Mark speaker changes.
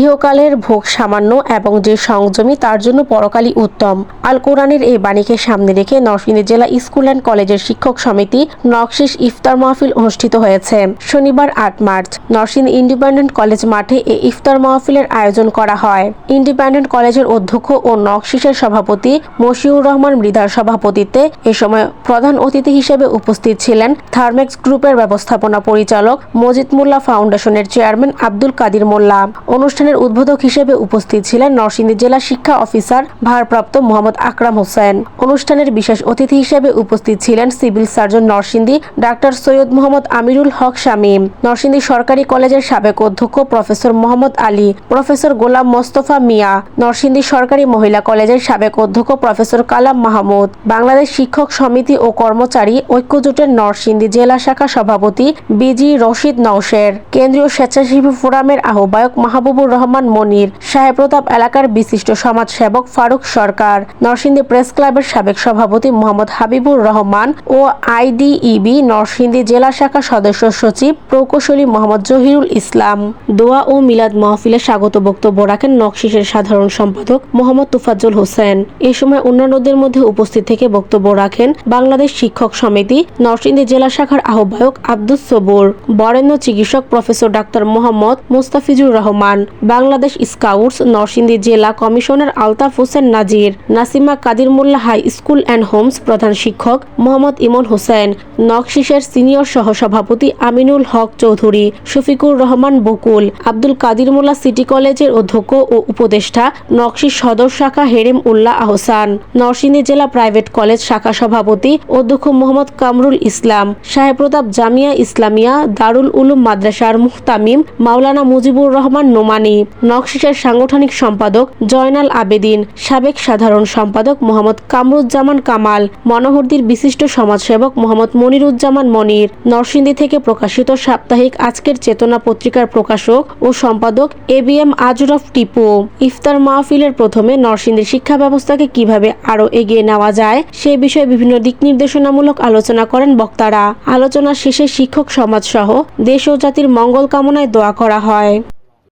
Speaker 1: ইহকালের ভোগ সামান্য এবং যে সংযমী তার জন্য পরকালই উত্তম। আল কোরআনের এই বাণীকে সামনে রেখে নরসিংদী জেলা স্কুল অ্যান্ড কলেজের শিক্ষক সমিতি নকশিস ইফতার মাহফিল অনুষ্ঠিত হয়েছে। শনিবার ৮ মার্চ নরসিংদী ইন্ডিপেন্ডেন্ট কলেজ মাঠে এই ইফতার মাহফিলের আয়োজন করা হয়। ইন্ডিপেন্ডেন্ট কলেজের অধ্যক্ষ ও নকশিসের সভাপতি মশিউর রহমান মৃধার সভাপতিত্বে এ সময় প্রধান অতিথি হিসেবে উপস্থিত ছিলেন থার্মেক্স গ্রুপের ব্যবস্থাপনা পরিচালক মজিদ মোল্লা ফাউন্ডেশনের চেয়ারম্যান আব্দুল কাদির মোল্লা। অনুষ্ঠানের উদ্বোধক হিসেবে উপস্থিত ছিলেন নরসিংদী জেলা শিক্ষা অফিসার ভারপ্রাপ্ত মোহাম্মদ আকরাম হোসেন। অনুষ্ঠানের বিশেষ অতিথি হিসেবে উপস্থিত ছিলেন সিভিল সার্জন নরসিংদী ডাক্তার সৈয়দ মোহাম্মদ আমিরুল হক শামীম, নরসিংদী সরকারি কলেজের সাবেক অধ্যক্ষ প্রফেসর মোহাম্মদ আলী, প্রফেসর গোলাম মোস্তফা মিয়া, নরসিংদী সরকারি মহিলা কলেজের সাবেক অধ্যক্ষ প্রফেসর কালাম মাহমুদ, বাংলাদেশ শিক্ষক সমিতি ও কর্মচারী ঐক্যজোটের নরসিংদী জেলা শাখা সভাপতি বিজি রশিদ নওশের, কেন্দ্রীয় স্বেচ্ছাসেবী ফোরামের আহ্বায়ক মাহবুবুর রহমান মনির, সাহেবপ্রতাপ এলাকার বিশিষ্ট সমাজসেবক ফারুক সরকার, নরসিংদী প্রেস ক্লাবের সাবেক সভাপতি মোহাম্মদ হাবিবুর রহমান ও আইডিইবি নরসিংদী জেলা শাখা সদস্য সচিব প্রকৌশলী মোহাম্মদ জহিরুল ইসলাম। দোয়া ও মিলাদ মাহফিলে স্বাগত বক্তব্য রাখেন নকশিসের সাধারণ সম্পাদক মোহাম্মদ তুফাজ্জল হোসেন। এ সময় অন্যান্যদের মধ্যে উপস্থিত থেকে বক্তব্য রাখেন বাংলাদেশ শিক্ষক সমিতি নরসিংদী জেলা শাখার আহ্বায়ক আব্দুস সবুর, বরেণ্য চিকিৎসক প্রফেসর ডাক্তার মোহাম্মদ মুস্তাফিজুর রহমান, বাংলাদেশ স্কাউটস নরসিংদী জেলা commissioner Altaf Hossain Nazir, Nasima Kadir Molla high school and homes প্রধান শিক্ষক মোহাম্মদ ইমন হোসেন, নকশিসের সিনিয়র সহসভাপতি আমিনুল হক চৌধুরী, শফিকুর রহমান বকুল, আব্দুল কাদির মোল্লা সিটি কলেজের অধ্যক্ষ ও উপদেষ্টা নকশিস সদর শাখা হেরেম উল্লাহ আহসান, নরসিংদী জেলা প্রাইভেট কলেজ শাখা সভাপতি অধ্যক্ষ মোহাম্মদ কামরুল ইসলাম, সাহেবপ্রতাপ জামিয়া ইসলামিয়া দারুল উলুম মাদ্রাসার মুহতামিম মাওলানা মুজিবুর রহমান নোমানী, নকশিসের সাংগঠনিক সম্পাদক জয়নাল আবেদিন, সাবেক সাধারণ সম্পাদক মোহাম্মদ কামরুজ্জামান কামাল, মনোহরদীর বিশিষ্ট সমাজসেবক মোহাম্মদ মনিরুজ্জামান মনির, নরসিংদী থেকে প্রকাশিত সাপ্তাহিক আজকের চেতনা পত্রিকার প্রকাশক ও সম্পাদক ABM আজরফ টিপু। ইফতার মাহফিলের প্রথমে নরসিংদীর শিক্ষা ব্যবস্থাকে কিভাবে আরও এগিয়ে নেওয়া যায় সে বিষয়ে বিভিন্ন দিক নির্দেশনামূলক আলোচনা করেন বক্তারা। আলোচনা শেষে শিক্ষক সমাজ সহ দেশ ও জাতির মঙ্গল কামনায় দোয়া করা হয়।